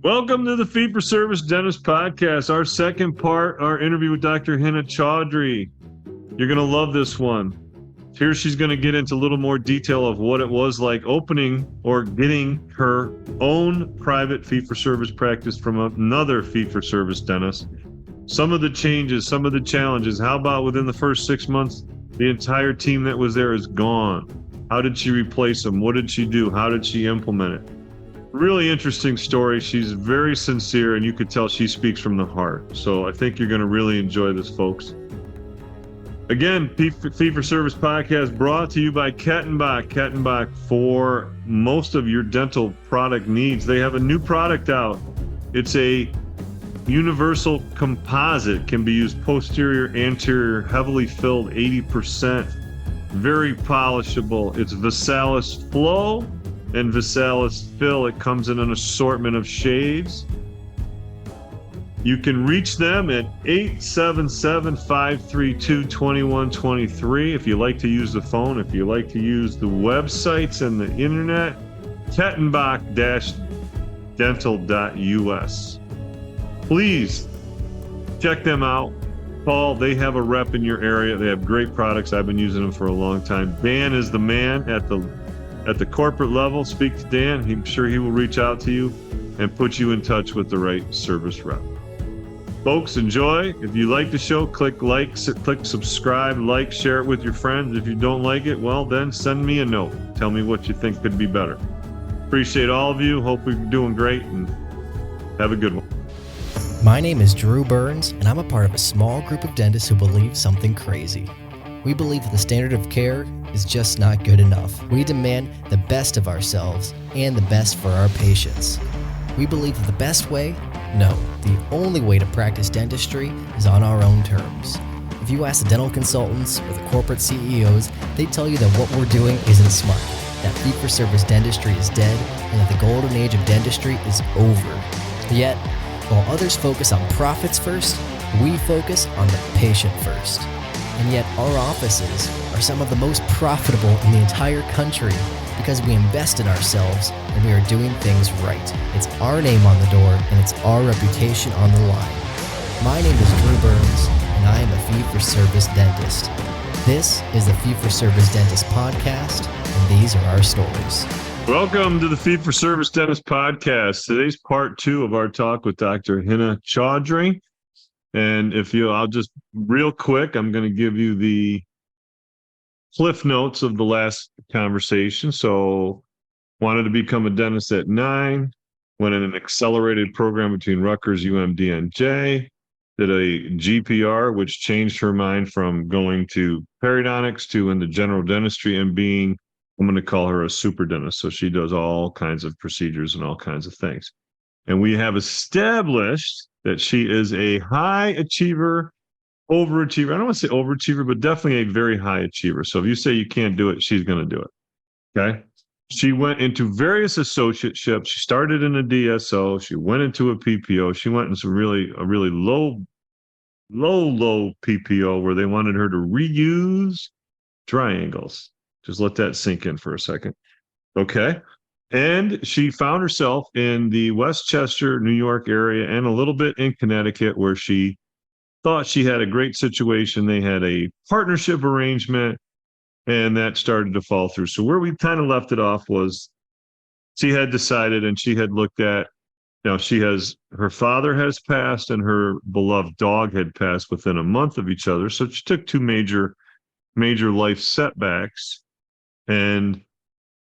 Welcome to the Fee for Service Dentist Podcast. Our second part, our interview with Dr. Hinna Chaudhry. You're going to love this one. Here she's going to get into a little more detail of what it was like opening or getting her own private fee for service practice from another fee for service dentist. Some of the changes, some of the challenges. How about within the first 6 months, the entire team that was there is gone? How did she replace them? What did she do? How did she implement it? Really interesting story. She's very sincere, and you could tell she speaks from the heart. So I think you're going to really enjoy this, folks. Again, Fee for Service Podcast brought to you by Kettenbach. Kettenbach for most of your dental product needs. They have a new product out. It's a universal composite, can be used posterior, anterior, heavily filled, 80%, very polishable. It's Visalis Flow and Visalis Fill. It comes in an assortment of shades. You can reach them at 877-532-2123 if you like to use the phone. If you like to use the websites and the internet, kettenbach-dental.us. Please check them out. Paul, they have a rep in your area. They have great products. I've been using them for a long time. Dan is the man at the corporate level. Speak to Dan. I'm sure he will reach out to you and put you in touch with the right service rep. Folks, enjoy. If you like the show, click like, click subscribe, like, share it with your friends. If you don't like it, well, then send me a note. Tell me what you think could be better. Appreciate all of you. Hope we're doing great, and have a good one. My name is Drew Burns, and I'm a part of a small group of dentists who believe something crazy. We believe that the standard of care is just not good enough. We demand the best of ourselves and the best for our patients. We believe that the best way? No, the only way to practice dentistry is on our own terms. If you ask the dental consultants or the corporate CEOs, they tell you that what we're doing isn't smart, that fee-for-service dentistry is dead, and that the golden age of dentistry is over. Yet, while others focus on profits first, we focus on the patient first. And yet our offices are some of the most profitable in the entire country because we invest in ourselves and we are doing things right. It's our name on the door and it's our reputation on the line. My name is Drew Burns and I am a fee-for-service dentist. This is the Fee-for-Service Dentist Podcast and these are our stories. Welcome to the Fee for Service Dentist Podcast. Today's part 2 of our talk with Dr. Hinna Chaudhry. And I'll just real quick, I'm going to give you the cliff notes of the last conversation. So, wanted to become a dentist at 9, went in an accelerated program between Rutgers, UMD, and NJ, did a GPR, which changed her mind from going to periodontics to into general dentistry and being, I'm going to call her a super dentist. So she does all kinds of procedures and all kinds of things. And we have established that she is a high achiever, overachiever. I don't want to say overachiever, but definitely a very high achiever. So if you say you can't do it, she's going to do it. Okay. She went into various associateships. She started in a DSO. She went into a PPO. She went into a really low PPO where they wanted her to reuse triangles. Just let that sink in for a second. Okay. And she found herself in the Westchester, New York area and a little bit in Connecticut where she thought she had a great situation. They had a partnership arrangement and that started to fall through. So where we kind of left it off was she had decided and she had looked at, her father has passed and her beloved dog had passed within a month of each other. So she took 2 major life setbacks and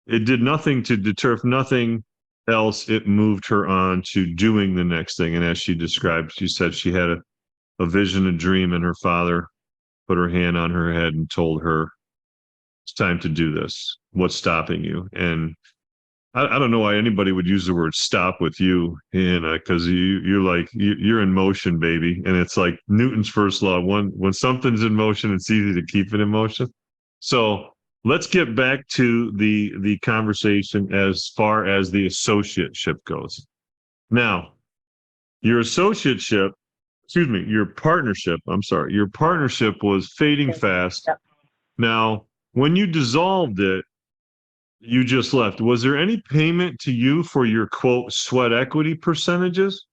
it did nothing to deter, if nothing else, it moved her on to doing the next thing. And as she described, she said she had a vision, a dream, and her father put her hand on her head and told her, it's time to do this. What's stopping you? And I don't know why anybody would use the word stop with you, because you're in motion, baby. And it's like Newton's first law. When something's in motion, it's easy to keep it in motion. So let's get back to the conversation as far as the associateship goes. Now, your partnership was fading fast. Now, when you dissolved it, You just left. Was there any payment to you for your quote sweat equity percentages?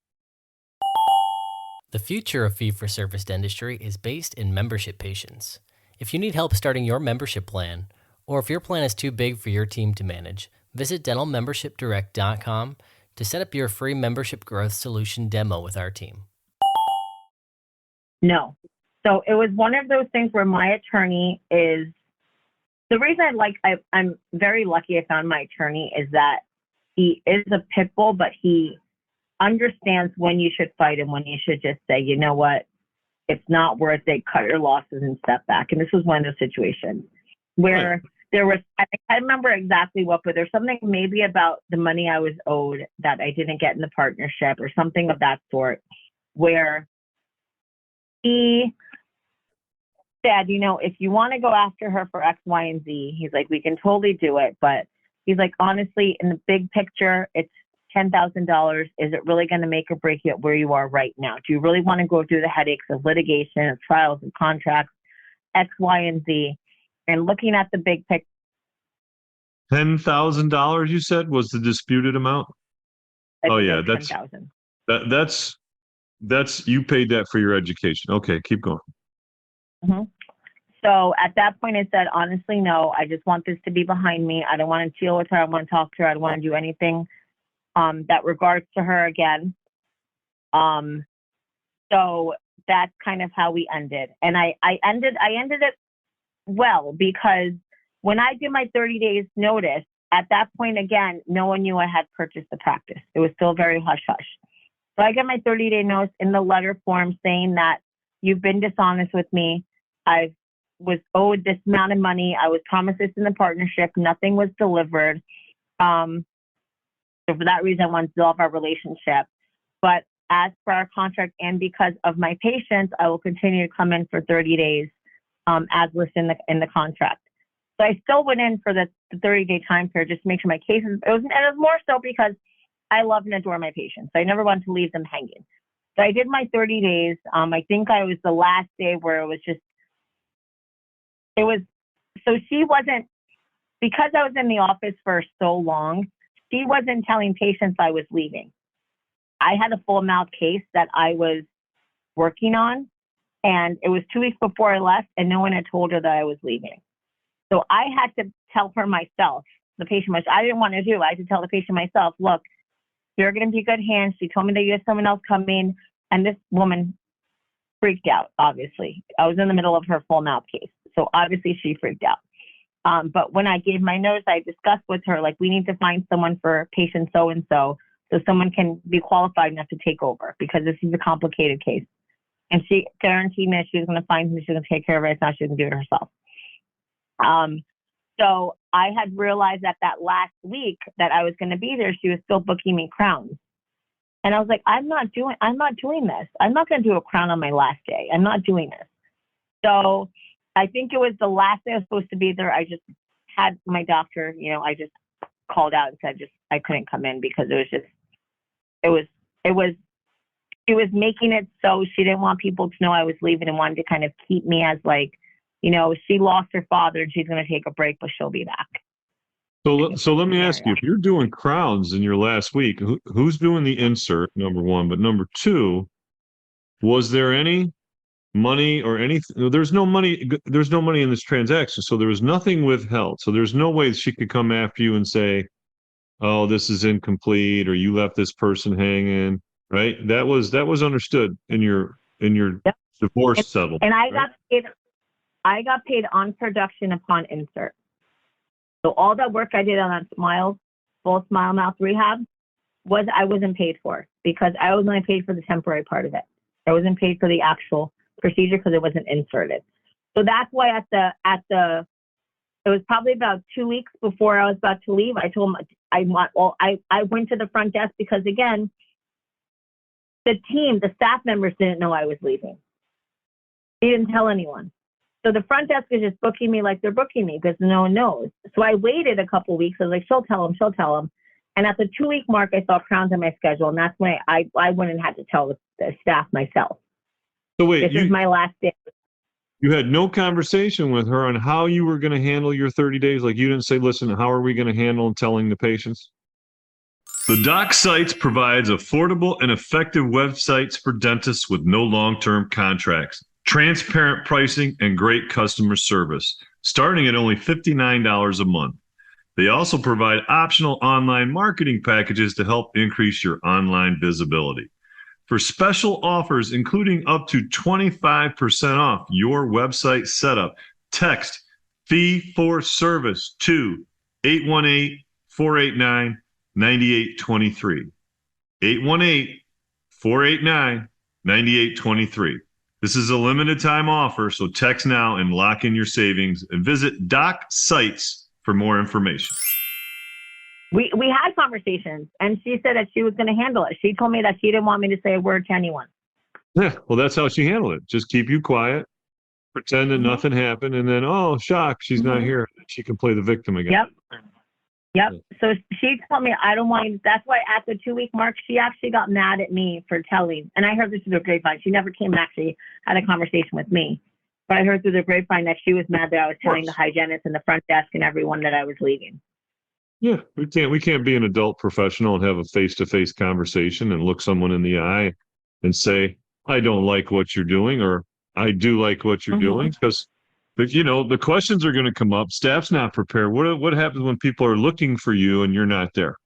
The future of fee-for-service dentistry is based in membership patients. If you need help starting your membership plan, or if your plan is too big for your team to manage, visit dentalmembershipdirect.com to set up your free membership growth solution demo with our team. No. So it was one of those things where my attorney is, the reason I'm very lucky I found my attorney is that he is a pit bull, but he understands when you should fight and when you should just say, you know what, it's not worth it, cut your losses and step back. And this was one of those situations where there was, I can't remember exactly what, but there's something maybe about the money I was owed that I didn't get in the partnership or something of that sort, where he said, you know, if you want to go after her for X, Y, and Z, he's like, we can totally do it. But he's like, honestly, in the big picture, it's $10,000. Is it really going to make or break you at where you are right now? Do you really want to go through the headaches of litigation, of trials and contracts, X, Y, and Z? And looking at the big picture. $10,000 you said was the disputed amount? Oh yeah, that's 10,000. That's you paid that for your education. Okay, keep going. Mm-hmm. So at that point, I said, honestly, no, I just want this to be behind me. I don't want to deal with her. I don't want to talk to her. I don't want to do anything that regards to her again. So that's kind of how we ended. And I ended it well, because when I did my 30 days notice, at that point, again, no one knew I had purchased the practice. It was still very hush-hush. So I got my 30-day notice in the letter form saying that you've been dishonest with me. I was owed this amount of money. I was promised this in the partnership. Nothing was delivered. So for that reason, I wanted to dissolve our relationship. But as per our contract and because of my patients, I will continue to come in for 30 days as listed in the contract. So I still went in for the 30-day time period just to make sure my cases, it was more so because I love and adore my patients. So I never wanted to leave them hanging. So I did my 30 days. I think I was the last day where so she wasn't, because I was in the office for so long, she wasn't telling patients I was leaving. I had a full mouth case that I was working on, and it was 2 weeks before I left, and no one had told her that I was leaving. So I had to tell her myself, the patient, which I didn't want to do. I had to tell the patient myself, look, you're going to be good hands. She told me that you had someone else coming, and this woman freaked out, obviously. I was in the middle of her full mouth case, so obviously she freaked out. But when I gave my notice, I discussed with her, like, we need to find someone for patient so-and-so so someone can be qualified enough to take over, because this is a complicated case. And she guaranteed me that she was going to find him, she was going to take care of it. It's not she was going to do it herself. So I had realized that last week that I was going to be there, she was still booking me crowns. And I was like, I'm not doing this. I'm not going to do a crown on my last day. I'm not doing this. So I think it was the last day I was supposed to be there. I just had my doctor, I just called out and said, I couldn't come in because she was making it so she didn't want people to know I was leaving and wanted to kind of keep me as like, she lost her father and she's going to take a break, but she'll be back. So let me ask you, if you're doing crowns in your last week, who's doing the insert, number one? But number two, was there any money or anything? There's no money in this transaction. So there was nothing withheld. So there's no way she could come after you and say, oh, this is incomplete, or you left this person hanging, right? That was understood in your Yep. divorce settlement. And right? I got paid on production upon insert. So all that work I did on that full smile mouth rehab I wasn't paid for, because I was only paid for the temporary part of it. I wasn't paid for the actual procedure because it wasn't inserted. So that's why it was probably about 2 weeks before I was about to leave, I told him I went to the front desk because, again, the staff members didn't know I was leaving. He didn't tell anyone. So the front desk is just booking me like they're booking me because no one knows. So I waited a couple weeks. I was like, she'll tell him. And at the 2-week mark, I saw crowns on my schedule. And that's when I went and had to tell the staff myself. So wait, this is my last day. You had no conversation with her on how you were going to handle your 30 days. Like you didn't say, listen, how are we going to handle telling the patients? The Doc Sites provides affordable and effective websites for dentists with no long-term contracts, transparent pricing, and great customer service, starting at only $59 a month. They also provide optional online marketing packages to help increase your online visibility. For special offers, including up to 25% off your website setup, text fee for service to 818-489-9823. 818-489-9823. This is a limited time offer, so text now and lock in your savings and visit Doc Sites for more information. We had conversations, and she said that she was going to handle it. She told me that she didn't want me to say a word to anyone. Yeah, well, that's how she handled it. Just keep you quiet, pretend that nothing happened, and then, oh, shock, she's not here. She can play the victim again. Yep. So she told me, I don't want you. That's why at the 2-week mark, she actually got mad at me for telling. And I heard this through the grapevine. She never came and actually had a conversation with me. But I heard through the grapevine that she was mad that I was telling the hygienist and the front desk and everyone that I was leaving. Yeah, we can't be an adult professional and have a face-to-face conversation and look someone in the eye and say, I don't like what you're doing, or I do like what you're doing, because the questions are going to come up. Staff's not prepared. What happens when people are looking for you and you're not there?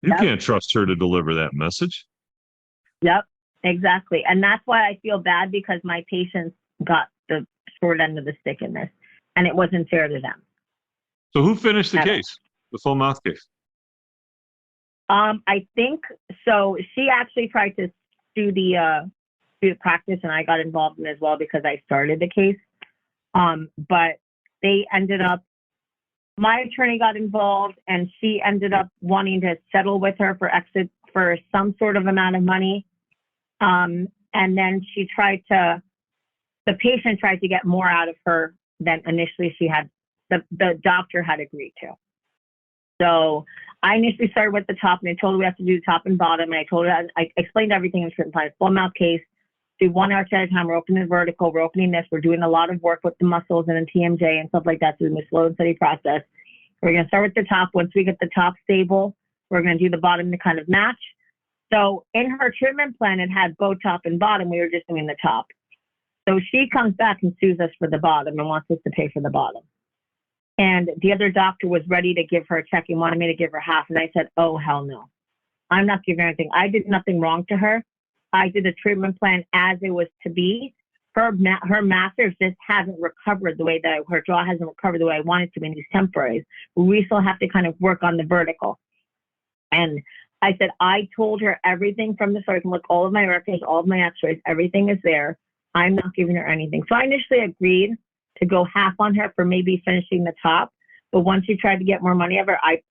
You can't trust her to deliver that message. Yep, exactly. And that's why I feel bad, because my patients got the short end of the stick in this, and it wasn't fair to them. So who finished the case? The full mouth case? I think so. She actually tried to sue the practice, and I got involved in it as well because I started the case. But they ended up, my attorney got involved, and she ended up wanting to settle with her for some sort of amount of money. And then the patient tried to get more out of her than initially she had, the doctor had agreed to. So I initially started with the top, and I told her we have to do the top and bottom. And I explained everything in certain time. Full mouth case, do 1 arch at a time. We're opening the vertical. We're opening this. We're doing a lot of work with the muscles and the TMJ and stuff like that. So it's a slow and steady process. We're going to start with the top. Once we get the top stable, we're going to do the bottom to kind of match. So in her treatment plan, it had both top and bottom. We were just doing the top. So she comes back and sues us for the bottom and wants us to pay for the bottom. And the other doctor was ready to give her a check and wanted me to give her half. And I said, oh, hell no. I'm not giving her anything. I did nothing wrong to her. I did a treatment plan as it was to be. Her masters just hasn't recovered the way that her jaw hasn't recovered the way I wanted to in these temporaries. We still have to kind of work on the vertical. And I said, I told her everything from the start. I can look all of my records, all of my x-rays, everything is there. I'm not giving her anything. So I initially agreed to go half on her for maybe finishing the top. But once she tried to get more money of her, I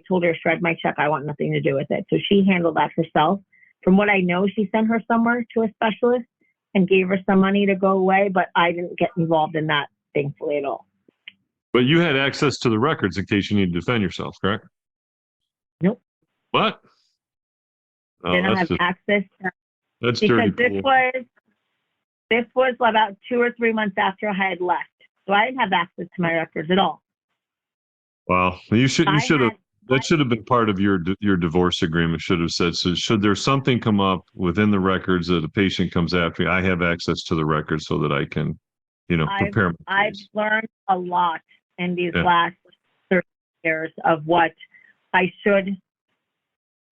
told her, shred my check. I want nothing to do with it. So she handled that herself. From what I know, she sent her somewhere to a specialist and gave her some money to go away, but I didn't get involved in that, thankfully, at all. But you had access to the records in case you need to defend yourself, correct? Nope. What? Oh, Didn't have access to, that's because dirty. this was about 2 or 3 months after I had left. So I didn't have access to my records at all. Wow. That should have been part of your divorce agreement. Should have said, so should there something come up within the records that a patient comes after me, I have access to the records so that I can, prepare. I've learned a lot in these last 30 years of what I should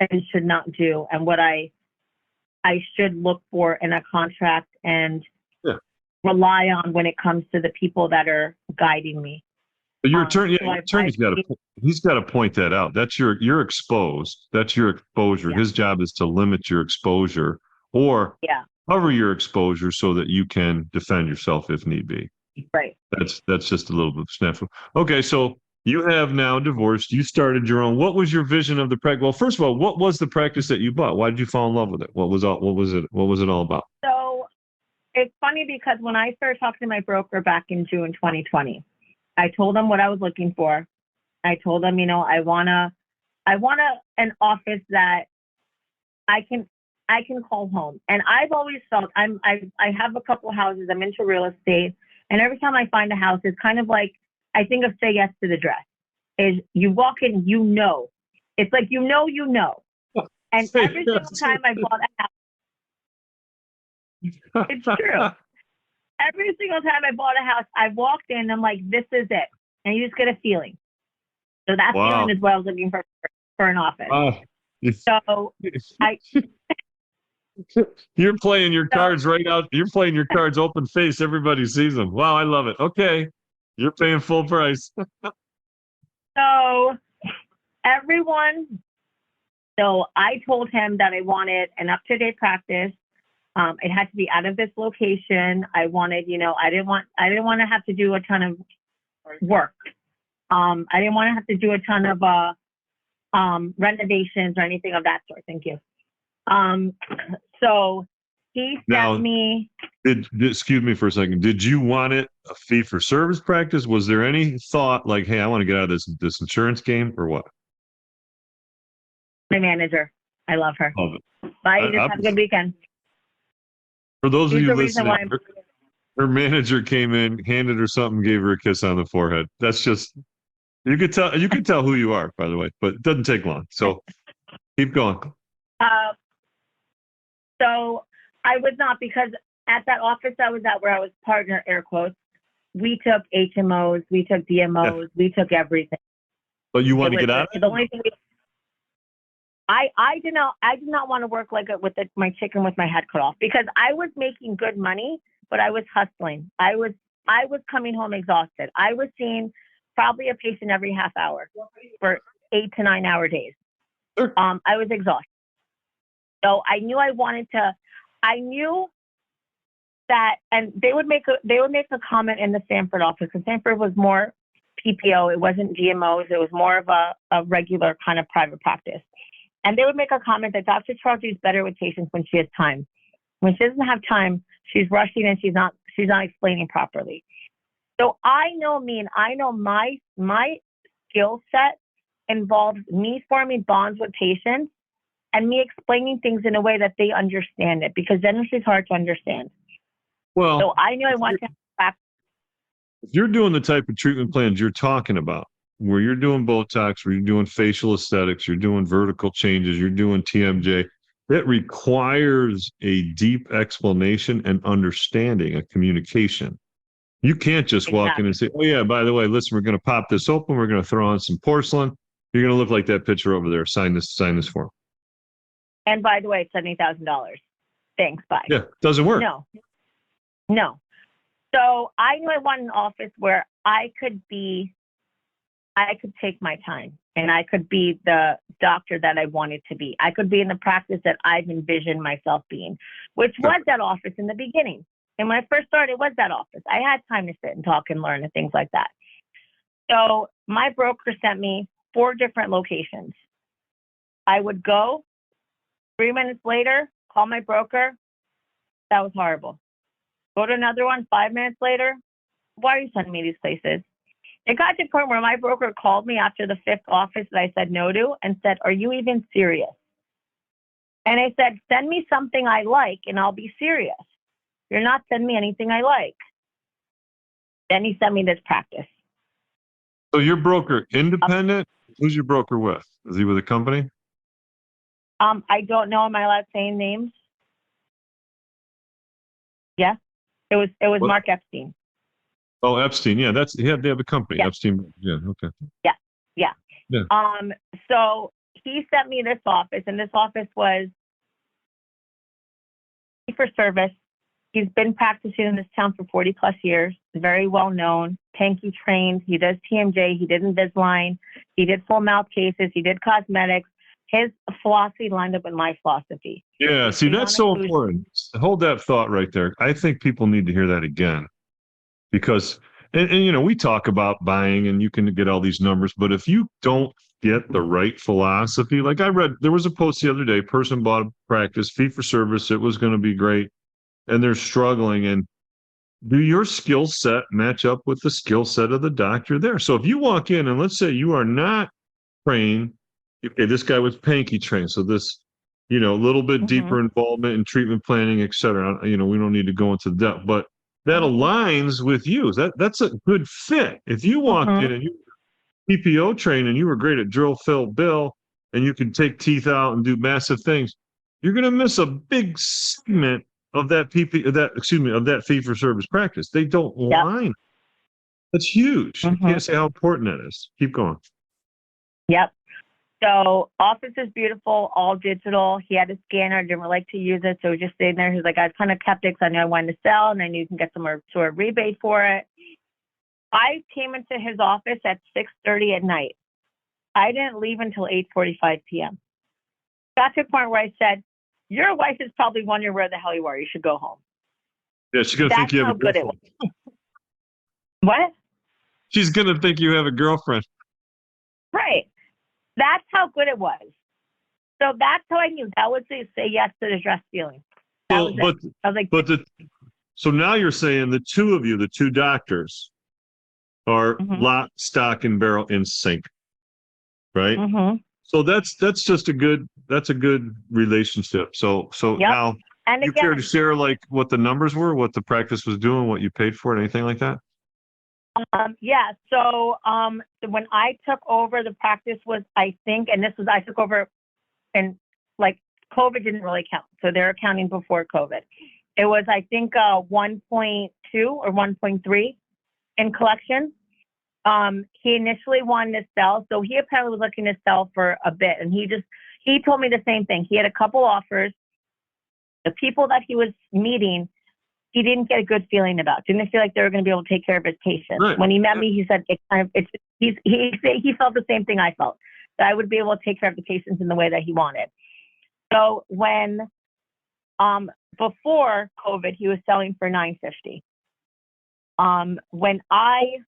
and should not do, and what I should look for in a contract and rely on when it comes to the people that are guiding me. But your attorney, he's got to point that out. That's you're exposed. That's your exposure. His job is to limit your exposure or cover your exposure so that you can defend yourself if need be. Right. That's just a little bit snafu. Okay, so you have now divorced. You started your own. What was your vision of the practice? Well, first of all, what was the practice that you bought? Why did you fall in love with it? What was it all about? So it's funny because when I started talking to my broker back in June 2020, I told him what I was looking for. I told him, I want an office that I can call home. And I've always felt I have a couple houses. I'm into real estate, And every time I find a house, it's kind of like, I think of Say Yes to the Dress. Is you walk in, you know. It's like, you know. And every single time I bought a house, it's true. Every single time I bought a house, I walked in, I'm like, this is it. And you just get a feeling. So that feeling is what I was looking for an office. So you're playing your cards right out. You're playing your cards open face. Everybody sees them. Wow, I love it. Okay. You're paying full price. So I told him that I wanted an up-to-date practice. It had to be out of this location. I wanted, I didn't want to have to do a ton of work. I didn't want to have to do a ton of renovations or anything of that sort. Thank you. So he sent me. Excuse me for a second. Did you want it a fee for service practice? Was there any thought like, hey, I want to get out of this insurance game, or what? My manager. I love her. Love it. Bye. Just have a good weekend. For those of you listening, her manager came in, handed her something, gave her a kiss on the forehead. That's just, you could tell who you are, by the way, but it doesn't take long. So keep going. So I was not, because at that office I was at, where I was partner, air quotes, we took HMOs, we took DMOs, we took everything. But you want to get out of it? The only thing I did not want to work like it with my chicken with my head cut off, because I was making good money, but I was hustling. I was coming home exhausted. I was seeing probably a patient every half hour for 8 to 9 hour days. Sure. I was exhausted. So I knew that, and they would make a comment in the Sanford office, because Sanford was more PPO. It wasn't GMOs. It was more of a regular kind of private practice. And they would make a comment that Dr. Chaudhry is better with patients when she has time. When she doesn't have time, she's rushing and she's not explaining properly. So I know me, and I know my skill set involves me forming bonds with patients and me explaining things in a way that they understand it, because dentistry is hard to understand. Well, so I knew I wanted to have practice. If you're doing the type of treatment plans you're talking about, where you're doing Botox, where you're doing facial aesthetics, you're doing vertical changes, you're doing TMJ, it requires a deep explanation and understanding of communication. You can't just walk in and say, oh yeah, by the way, listen, we're going to pop this open. We're going to throw on some porcelain. You're going to look like that picture over there. Sign this form. And by the way, it's $70,000. Thanks. Bye. Yeah. Doesn't work. No. So I knew I wanted an office where I could take my time, and I could be the doctor that I wanted to be. I could be in the practice that I've envisioned myself being, which was that office in the beginning. And when I first started, it was that office. I had time to sit and talk and learn and things like that. So my broker sent me 4 different locations. I would go, 3 minutes later, call my broker. That was horrible. Go to another one, 5 minutes later. Why are you sending me these places? It got to the point where my broker called me after the 5th office that I said no to and said, are you even serious? And I said, send me something I like and I'll be serious. You're not sending me anything I like. Then he sent me this practice. So your broker, independent? Who's your broker with? Is he with a company? I don't know. Am I allowed saying names? Yeah. It was Mark Epstein. Oh, Epstein. Yeah, they have a company. Yeah. Epstein. Yeah. Okay. Yeah. So he sent me this office, and this office was for service. He's been practicing in this town for 40 plus years. Very well known. Panky trained. He does TMJ. He did Invisalign. He did full mouth cases. He did cosmetics. His philosophy lined up with my philosophy. Yeah. See, that's so important. Hold that thought right there. I think people need to hear that again, because, and we talk about buying and you can get all these numbers, but if you don't get the right philosophy, like I read, there was a post the other day, person bought a practice, fee for service. It was going to be great. And they're struggling. And do your skill set match up with the skill set of the doctor there? So if you walk in and let's say you are not trained, okay, this guy was Panky trained. So this, a little bit deeper involvement in treatment planning, et cetera. We don't need to go into depth, but that aligns with you. That's a good fit. If you walked in and you were PPO trained and you were great at drill, fill, bill, and you can take teeth out and do massive things, you're going to miss a big segment of that of that fee for service practice. They don't align. That's huge. I can't say how important that is. Keep going. Yep. So office is beautiful, all digital. He had a scanner, didn't really like to use it, so he was just sitting there. He's like, I kind of kept it because I knew I wanted to sell, and I knew you can get some sort of rebate for it. I came into his office at 6:30 at night. I didn't leave until 8:45 p.m. Got to a point where I said, your wife is probably wondering where the hell you are. You should go home. Yeah, she's going to think you have a girlfriend. What? She's going to think you have a girlfriend. Right. That's how good it was. So that's how I knew that was to say yes to the dress feeling. So, I was like, so now you're saying the two of you, the two doctors, are lock, stock, and barrel in sync, right? So that's just a good relationship. So now, and you care to share like what the numbers were, what the practice was doing, what you paid for it, anything like that? Yeah. So when I took over, the practice was, I think, and I took over, and like COVID didn't really count. So they're accounting before COVID. It was, I think, 1.2 or 1.3 in collection. He initially wanted to sell. So he apparently was looking to sell for a bit. And he told me the same thing. He had a couple offers. The people that he was meeting, he didn't get a good feeling about. Didn't feel like they were going to be able to take care of his patients. Right. When he met me, he said he felt the same thing I felt, that I would be able to take care of the patients in the way that he wanted. So when before COVID, he was selling for $950. When I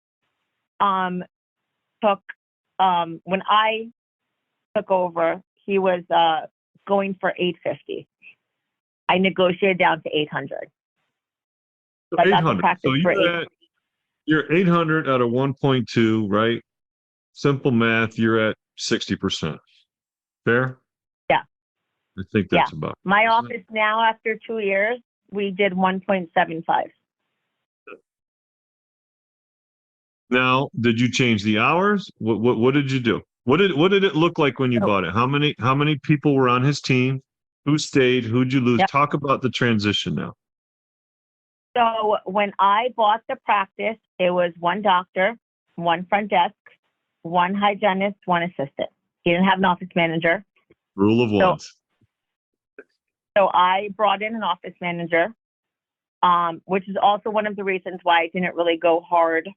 took over, he was going for $850. I negotiated down to $800. So 800. So you're 800 out of 1.2, right? Simple math. You're at 60%. Fair? Yeah. I think that's about. My office now, after 2 years, we did 1.75. Now, did you change the hours? What did you do? What did it look like when you bought it? How many people were on his team? Who stayed? Who'd you lose? Talk about the transition now. So when I bought the practice, it was one doctor, one front desk, one hygienist, one assistant. He didn't have an office manager. Rule of ones. So I brought in an office manager, which is also one of the reasons why I didn't really go hard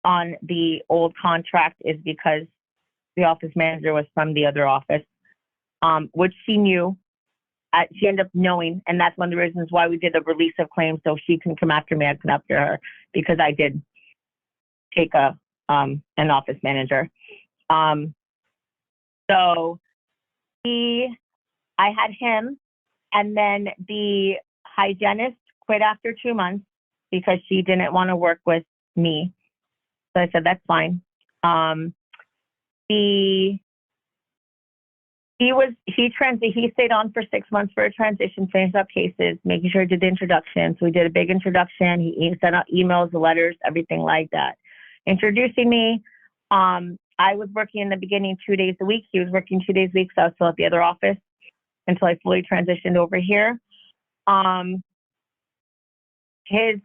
on the old contract, is because the office manager was from the other office, which she knew. She ended up knowing, and that's one of the reasons why we did a release of claims, so she can come after me. I come after her, because I did take an office manager. So I had him, and then the hygienist quit after 2 months because she didn't want to work with me. So I said, that's fine. He stayed on for 6 months for a transition, finished up cases, making sure he did the introduction. So we did a big introduction. He sent out emails, letters, everything like that. Introducing me. I was working in the beginning 2 days a week. He was working 2 days a week, so I was still at the other office until I fully transitioned over here. His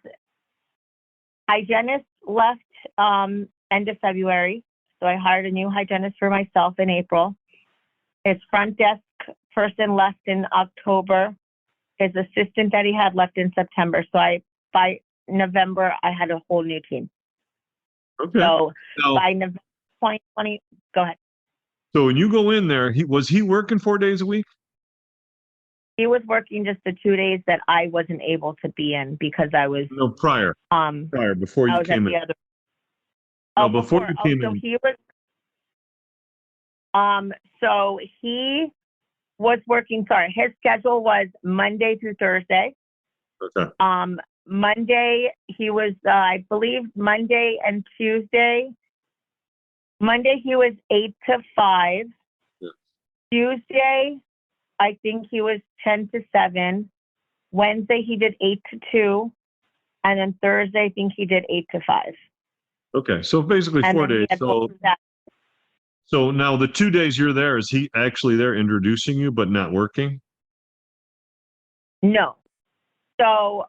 hygienist left end of February, so I hired a new hygienist for myself in April. His front desk person left in October. His assistant that he had left in September. So by November, I had a whole new team. Okay. So by November 2020, go ahead. So when you go in there, was he working 4 days a week? He was working just the 2 days that I wasn't able to be in because I was prior before you came in. Before you came in. He was. So he was working. Sorry, his schedule was Monday through Thursday. Okay. Monday he was, I believe, Monday and Tuesday. Monday he was 8 to 5. Yeah. Tuesday, I think he was 10 to 7. Wednesday he did 8 to 2. And then Thursday, I think he did 8 to 5. Okay, so basically And 4 days. then he had both of that. So now the 2 days you're there, is he actually there introducing you but not working? No. So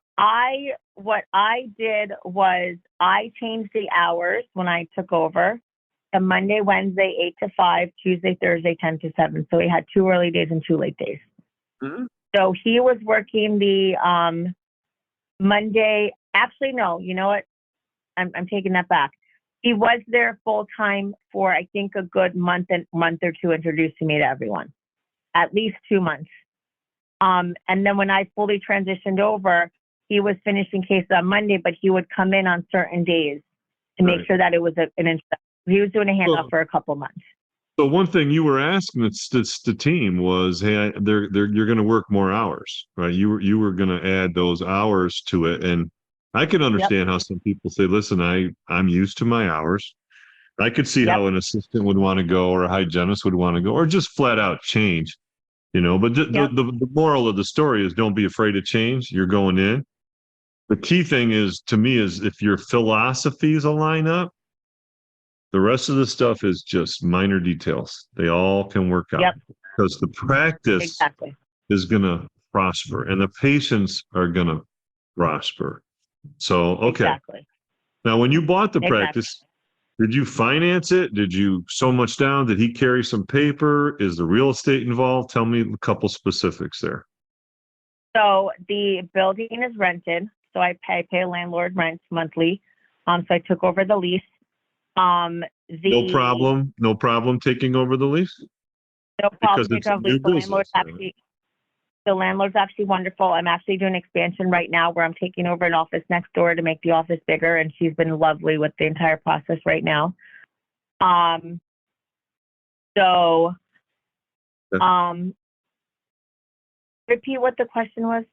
what I did was I changed the hours when I took over to Monday, Wednesday, 8 to 5, Tuesday, Thursday, 10 to 7. So we had 2 early days and 2 late days. Mhm. So he was working the Monday. Actually, no, you know what? I'm taking that back. He was there full time for, I think, a good month or two, introducing me to everyone, at least 2 months. And then when I fully transitioned over, he was finishing cases on Monday, but he would come in on certain days to make Right. sure that it was an introduction. He was doing a handoff So- for a couple months. So one thing you were asking the team was, hey, you're going to work more hours, right? You were going to add those hours to it, and I can understand how some people say, listen, I'm used to my hours. I could see Yep. how an assistant would want to go, or a hygienist would want to go, or just flat out change, But Yep. the moral of the story is don't be afraid of change. You're going in. The key thing is, to me, is if your philosophies align up, the rest of the stuff is just minor details. They all can work out Yep. because the practice Exactly. is going to prosper and the patients are going to prosper. So, okay. Exactly. Now, when you bought the Exactly. practice, did you finance it? Did you so much down? Did he carry some paper? Is the real estate involved? Tell me a couple specifics there. So the building is rented. So I pay landlord rent monthly. So I took over the lease. No problem taking over the lease? No Because problem it's taking a over new lease. business. The landlord's actually wonderful. I'm actually doing expansion right now where I'm taking over an office next door to make the office bigger, and she's been lovely with the entire process right now. So, repeat what the question was.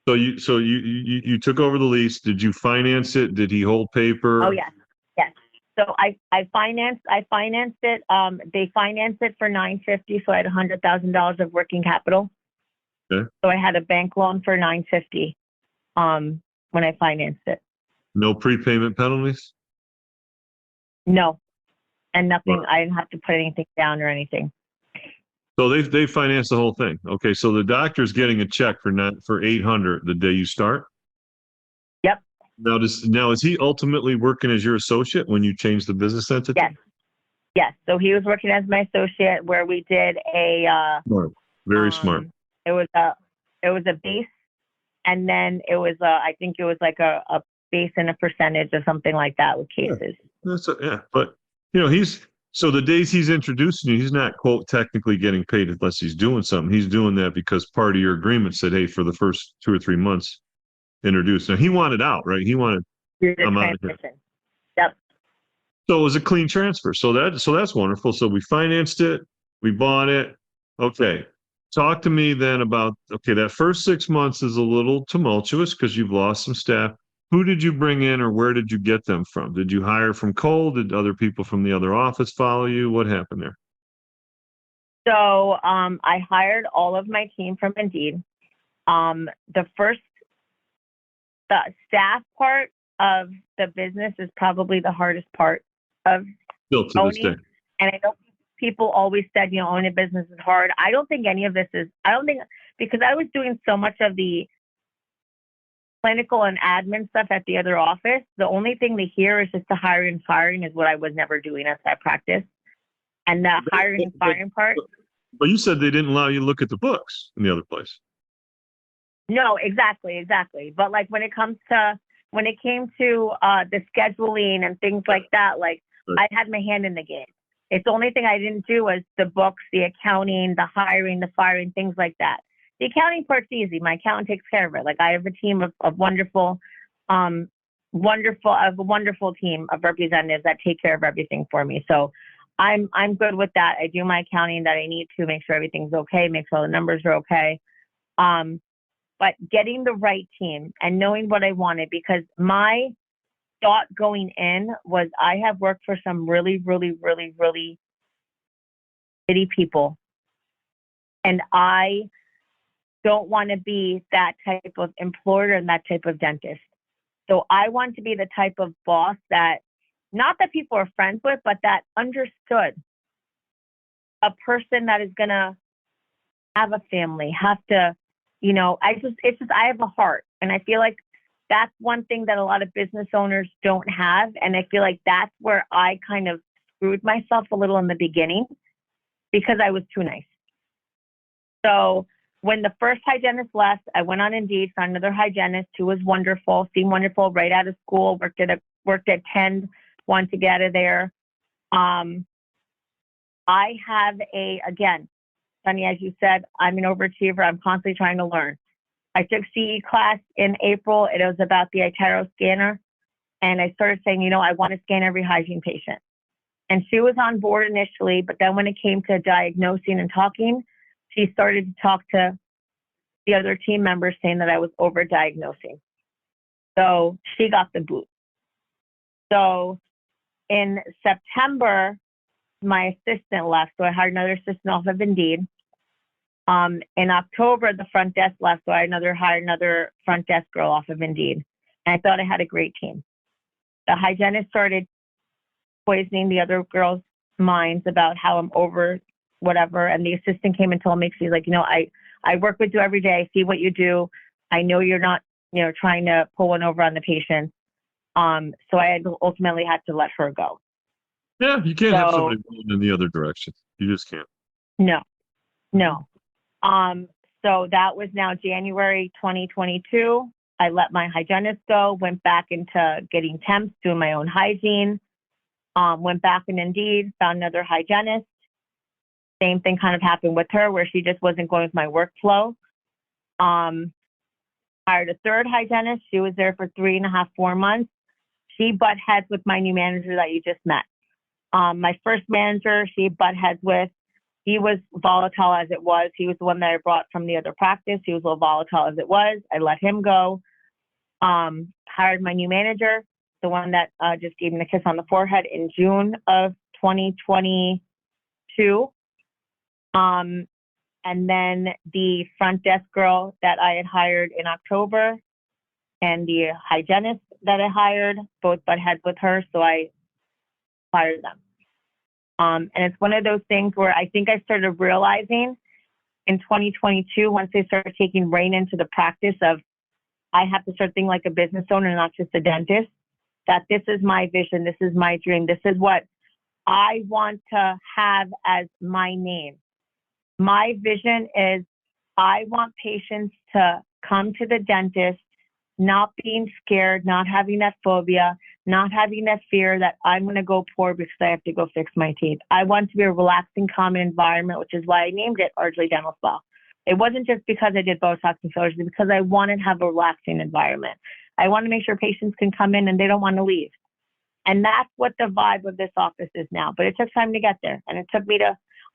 So you took over the lease. Did you finance it? Did he hold paper? Oh yes, yes. So I financed it. They financed it for $950. So I had $100,000 of working capital. Okay. So I had a bank loan for $950. When I financed it. No prepayment penalties? No, and nothing. Right. I didn't have to put anything down or anything. So they financed the whole thing. Okay, so the doctor's getting a check for 800 the day you start. Yep. Now is he ultimately working as your associate when you change the business entity? Yes. Yes. So he was working as my associate, where we did a. Smart. Very smart. It was a base, and then it was I think it was like a base and a percentage or something like that with cases. But so the days he's introducing you, he's not, quote, technically getting paid unless he's doing something. He's doing that because part of your agreement said, hey, for the first 2 or 3 months, introduce. Now he wanted out, right? He wanted, I'm out of here. Yep. So it was a clean transfer. So that's wonderful. So we financed it, we bought it. Okay. Talk to me then about, that first 6 months is a little tumultuous because you've lost some staff. Who did you bring in, or where did you get them from? Did you hire from Cole? Did other people from the other office follow you? What happened there? So I hired all of my team from Indeed. The staff part of the business is probably the hardest part of Still to this day. And I know people always said, owning a business is hard. I don't think any of this is. Because I was doing so much of the clinical and admin stuff at the other office. The only thing they hear is just the hiring and firing is what I was never doing at that practice. And the hiring and firing part. But you said they didn't allow you to look at the books in the other place. No, exactly. But like when it came to the scheduling and things like that, like I had my hand in the game. It's the only thing I didn't do was the books, the accounting, the hiring, the firing, things like that. The accounting part's easy. My accountant takes care of it. Like I have a team of wonderful team of representatives that take care of everything for me. So I'm good with that. I do my accounting that I need to make sure everything's okay, make sure the numbers are okay. But getting the right team and knowing what I wanted, because my thought going in was I have worked for some really, really, really, really shitty people. And I don't want to be that type of employer and that type of dentist. So I want to be the type of boss that, not that people are friends with, but that understood a person that is going to have a family, have to, I have a heart. And I feel like that's one thing that a lot of business owners don't have. And I feel like that's where I kind of screwed myself a little in the beginning because I was too nice. So when the first hygienist left, I went on Indeed, found another hygienist who was wonderful, seemed wonderful right out of school, worked at 10, wanted to get out of there. I have again, Sunny, as you said, I'm an overachiever. I'm constantly trying to learn. I took CE class in April. It was about the iTero scanner. And I started saying, I want to scan every hygiene patient. And she was on board initially, but then when it came to diagnosing and talking, she started to talk to the other team members saying that I was over-diagnosing. So she got the boot. So in September, my assistant left, so I hired another assistant off of Indeed. In October, the front desk left, so I hired another front desk girl off of Indeed. And I thought I had a great team. The hygienist started poisoning the other girls' minds about how I'm over whatever. And the assistant came and told me, she's like, I work with you every day. I see what you do. I know you're not, trying to pull one over on the patient. So I ultimately had to let her go. Yeah, you can't have somebody going in the other direction. You just can't. No. So that was now January 2022. I let my hygienist go, went back into getting temps, doing my own hygiene, went back in Indeed, found another hygienist. Same thing kind of happened with her where she just wasn't going with my workflow. Hired a third hygienist. She was there for 3.5, 4 months. She butt heads with my new manager that you just met. My first manager, she butt heads with. He was volatile as it was. He was the one that I brought from the other practice. He was a little volatile as it was. I let him go. Hired my new manager, the one that just gave me the kiss on the forehead in June of 2022. And then the front desk girl that I had hired in October and the hygienist that I hired, both butt heads with her, so I fired them. And it's one of those things where I think I started realizing in 2022, once they started taking rein into the practice of, I have to start thinking like a business owner, not just a dentist, that this is my vision, this is my dream, this is what I want to have as my name. My vision is I want patients to come to the dentist not being scared, not having that phobia, not having that fear that I'm going to go poor because I have to go fix my teeth. I want to be a relaxing, common environment, which is why I named it Ardsley Dental Spa. It wasn't just because I did Botox and fillers, it's because I wanted to have a relaxing environment. I want to make sure patients can come in and they don't want to leave. And that's what the vibe of this office is now. But it took time to get there. And it took me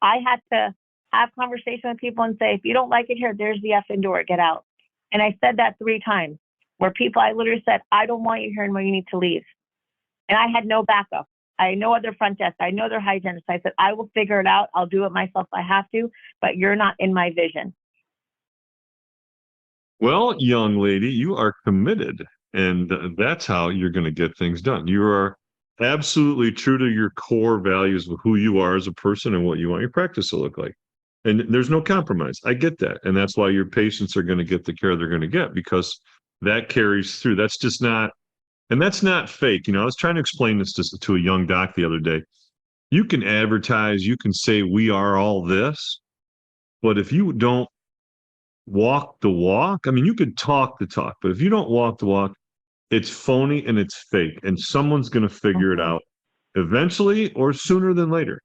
I had to have conversation with people and say, if you don't like it here, there's the effing door, get out. And I said that 3 times. Where I literally said, I don't want you here and where you need to leave. And I had no backup. I had no other front desk. I know their hygienist. I said, I will figure it out. I'll do it myself if I have to, but you're not in my vision. Well, young lady, you are committed, and that's how you're going to get things done. You are absolutely true to your core values of who you are as a person and what you want your practice to look like. And there's no compromise. I get that. And that's why your patients are going to get the care they're going to get, because that carries through. That's just not, and that's not fake. I was trying to explain this to a young doc the other day. You can advertise, you can say we are all this, but if you don't walk the walk, you could talk the talk, but if you don't walk the walk, it's phony and it's fake, and someone's going to figure it out eventually or sooner than later.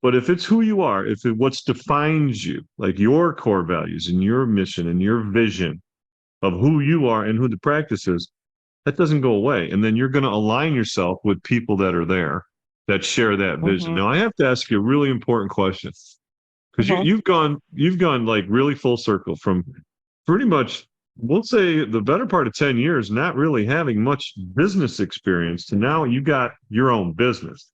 But if it's who you are, if it what defines you, like your core values and your mission and your vision of who you are and who the practice is, that doesn't go away. And then you're going to align yourself with people that are there that share that vision. Now, I have to ask you a really important question, because you've gone like really full circle from pretty much, we'll say, the better part of 10 years, not really having much business experience, to now you got your own business.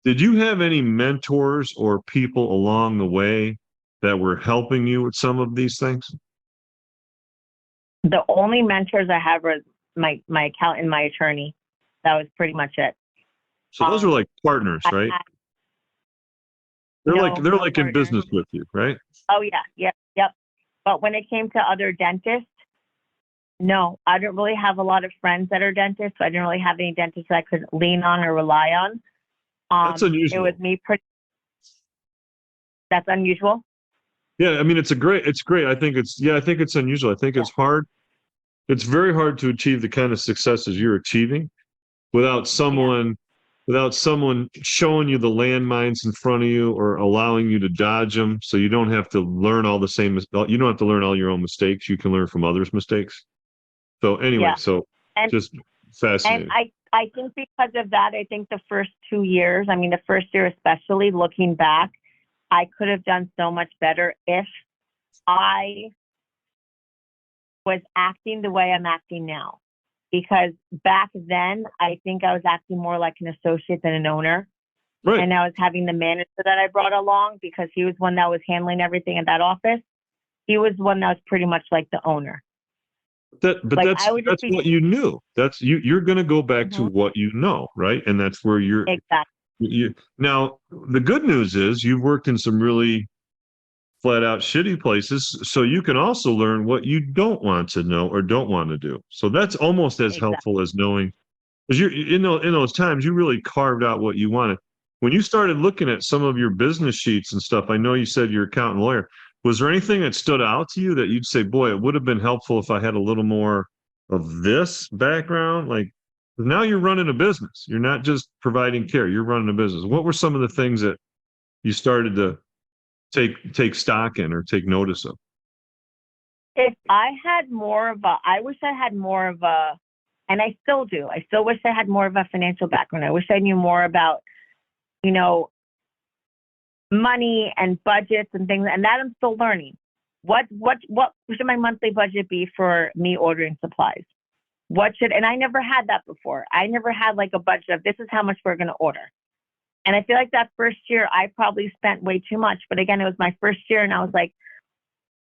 Did you have any mentors or people along the way that were helping you with some of these things? The only mentors I have my accountant, my attorney. That was pretty much it. So those are like partners, right? They're no, like in partners. business with you, right? Oh yeah, yep. But when it came to other dentists, no, I didn't really have a lot of friends that are dentists, so I didn't really have any dentists that I could lean on or rely on. That's unusual. It was me pretty. That's unusual. Yeah, I mean, it's great. I think it's unusual. I think it's hard. It's very hard to achieve the kind of successes you're achieving without someone showing you the landmines in front of you or allowing you to dodge them, so you don't have to learn all the same. You don't have to learn all your own mistakes. You can learn from others' mistakes. So anyway, just fascinating. And I think because of that, I think the first 2 years, I mean, the first year especially, looking back, I could have done so much better if I was acting the way I'm acting now. Because back then, I think I was acting more like an associate than an owner. Right. And I was having the manager that I brought along because he was one that was handling everything in that office. He was one that was pretty much like the owner. That's what you knew. That's you're going to go back to what you know, right? And that's where you're exactly. Now, the good news is you've worked in some really flat out shitty places, so you can also learn what you don't want to know or don't want to do. So that's almost as helpful as knowing, because you're in those times you really carved out what you wanted. When you started looking at some of your business sheets and stuff, I know you said you're accountant lawyer. Was there anything that stood out to you that you'd say, boy, it would have been helpful if I had a little more of this background? Like, now you're running a business. You're not just providing care. You're running a business. What were some of the things that you started to take stock in or take notice of? If I had more of I wish I had more of and I still do. I still wish I had more of a financial background. I wish I knew more about, money and budgets and things, and that I'm still learning. What should my monthly budget be for me ordering supplies? And I never had that before. I never had like a budget of this is how much we're going to order. And I feel like that first year I probably spent way too much. But again, it was my first year and I was like,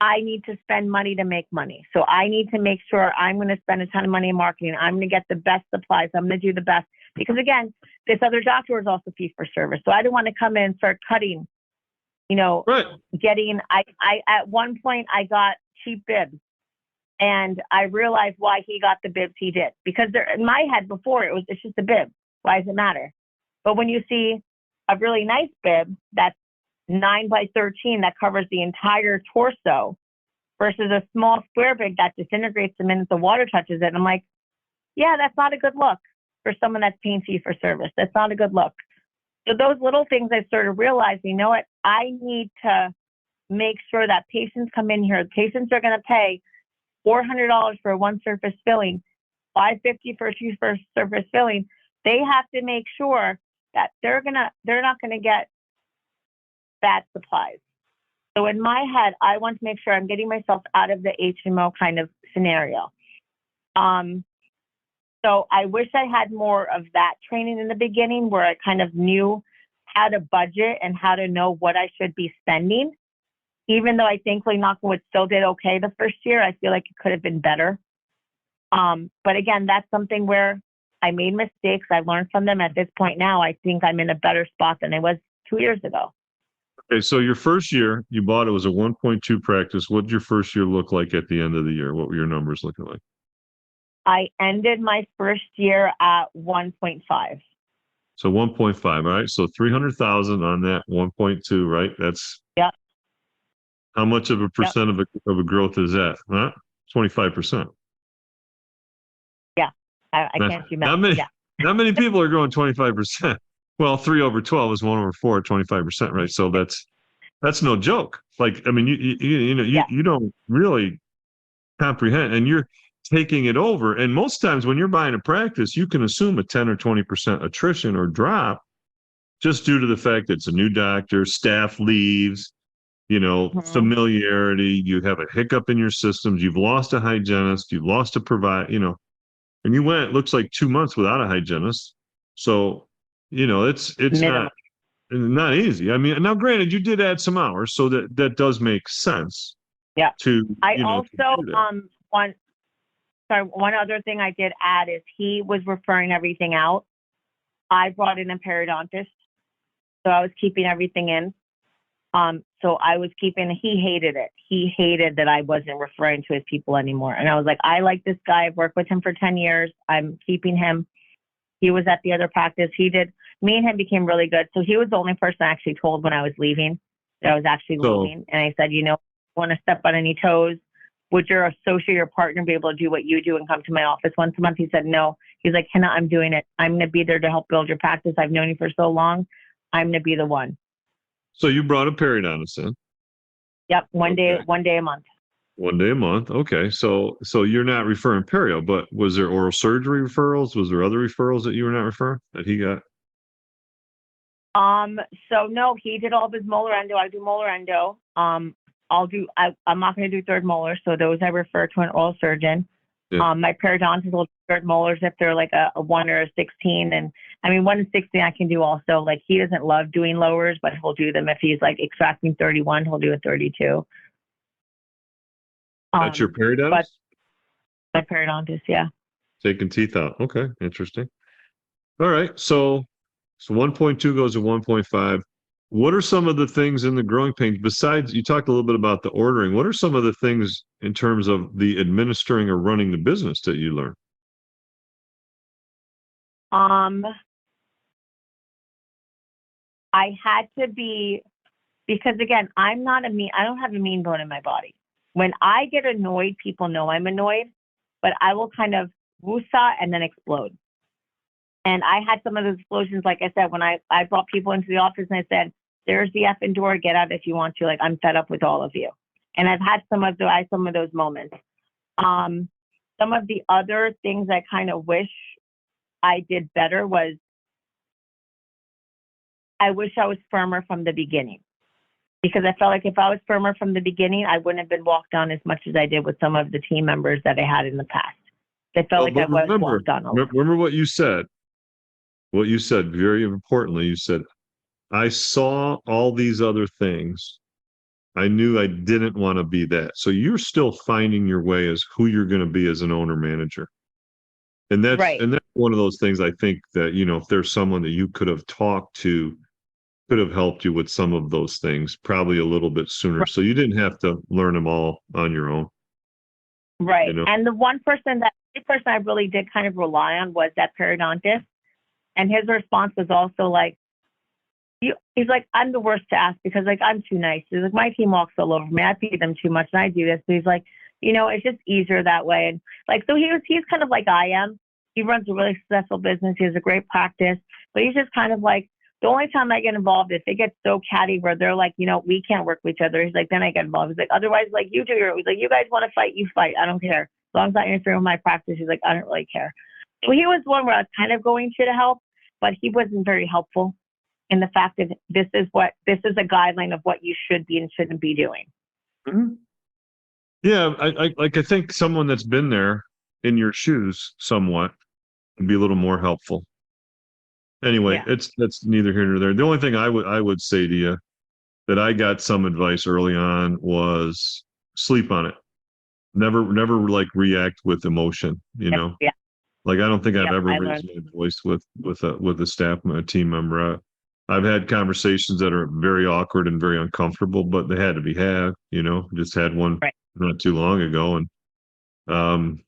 I need to spend money to make money. So I need to make sure I'm going to spend a ton of money in marketing. I'm going to get the best supplies. I'm going to do the best. Because again, this other doctor was also fee for service. So I didn't want to come in and start cutting, right. I at one point I got cheap bibs. And I realized why he got the bibs he did. Because in my head before, it's just a bib. Why does it matter? But when you see a really nice bib that's 9x13 that covers the entire torso versus a small square bib that disintegrates the minute the water touches it, I'm like, yeah, that's not a good look for someone that's paying fee for service. That's not a good look. So those little things I started realizing, you know what? I need to make sure that patients come in here. Patients are going to pay $400 for one surface filling, $550 for a two surface filling. They have to make sure that they're not gonna get bad supplies. So in my head, I want to make sure I'm getting myself out of the HMO kind of scenario. So I wish I had more of that training in the beginning, where I kind of knew how to budget and how to know what I should be spending. Even though I thankfully knock on wood still did okay the first year, I feel like it could have been better. But again, that's something where I made mistakes. I learned from them. At this point now, I think I'm in a better spot than I was 2 years ago. Okay, so your first year, you bought it was a 1.2 practice. What did your first year look like at the end of the year? What were your numbers looking like? I ended my first year at 1.5. So 1.5, all right. So 300,000 on that 1.2, right? That's how much of a percent of a growth is that? Huh? 25%. Yeah, I can't do math. Not many people are growing 25%. Well, 3 over 12 is 1 over 4, 25%, right? So that's no joke. Like, I mean, you don't really comprehend, and you're taking it over. And most times when you're buying a practice, you can assume a 10 or 20% attrition or drop just due to the fact that it's a new doctor, staff leaves, familiarity, you have a hiccup in your systems, you've lost a hygienist, you've lost a provider, and you went, it looks like 2 months without a hygienist. So, it's not easy. I mean, now granted, you did add some hours, so that does make sense. Yeah. I also want sorry, one other thing I did add is he was referring everything out. I brought in a periodontist, so I was keeping everything in. So I was keeping, he hated it. He hated that I wasn't referring to his people anymore. And I was like, I like this guy. I've worked with him for 10 years. I'm keeping him. He was at the other practice. Me and him became really good. So he was the only person I actually told when I was leaving that I was actually leaving. And I said, want to step on any toes? Would your associate or partner be able to do what you do and come to my office once a month? He said, no. He's like, Hinna, I'm doing it. I'm going to be there to help build your practice. I've known you for so long. I'm going to be the one. So you brought a periodontist in? Yep. One day a month. 1 day a month. Okay. So you're not referring perio, but was there oral surgery referrals? Was there other referrals that you were not referring that he got? So no, he did all of his molar endo. I do molar endo. I'm not going to do third molar. So those I refer to an oral surgeon. Yeah. My periodontist will do third molars if they're like a 1 or a 16. And I mean, 1 and 16 I can do also. Like he doesn't love doing lowers, but he'll do them. If he's like extracting 31, he'll do a 32. That's your periodontist? My periodontist, yeah. Taking teeth out. Okay, interesting. All right, so 1.2 goes to 1.5. What are some of the things in the growing pains besides, you talked a little bit about the ordering, what are some of the things in terms of the administering or running the business that you learned? I had to be, because again, I don't have a mean bone in my body. When I get annoyed, people know I'm annoyed, but I will kind of woosah and then explode. And I had some of those explosions, like I said, when I brought people into the office and I said, there's the effing door, get out if you want to. Like, I'm fed up with all of you. And I've had some of those moments. Some of the other things I kind of wish I did better was I wish I was firmer from the beginning. Because I felt like if I was firmer from the beginning, I wouldn't have been walked on as much as I did with some of the team members that I had in the past. I felt like I was walked on. Remember what you said. What you said, very importantly, you said, I saw all these other things. I knew I didn't want to be that. So you're still finding your way as who you're going to be as an owner manager. And that's right. And that's one of those things I think that, if there's someone that you could have talked to, could have helped you with some of those things probably a little bit sooner. Right. So you didn't have to learn them all on your own. Right. And the person I really did kind of rely on was that periodontist. And his response was also like, he's like, I'm the worst to ask because like, I'm too nice. He's like, my team walks all over me. I feed them too much and I do this. So he's like, it's just easier that way. And like, so he's kind of like I am. He runs a really successful business. He has a great practice, but he's just kind of like, the only time I get involved is it gets so catty where they're like, we can't work with each other. He's like, then I get involved. He's like, otherwise, like he's like, you guys want to fight, you fight. I don't care. As long as I interfere with my practice, he's like, I don't really care. So he was one where I was kind of going to help, but he wasn't very helpful in the fact that this is a guideline of what you should be and shouldn't be doing. Mm-hmm. Yeah. I think someone that's been there in your shoes somewhat would be a little more helpful. Anyway, yeah. That's neither here nor there. The only thing I would say to you that I got some advice early on was sleep on it. Never like react with emotion, Yeah. Like I don't think I've ever raised my voice with a team member. I've had conversations that are very awkward and very uncomfortable, but they had to be had, just had one not too long ago. And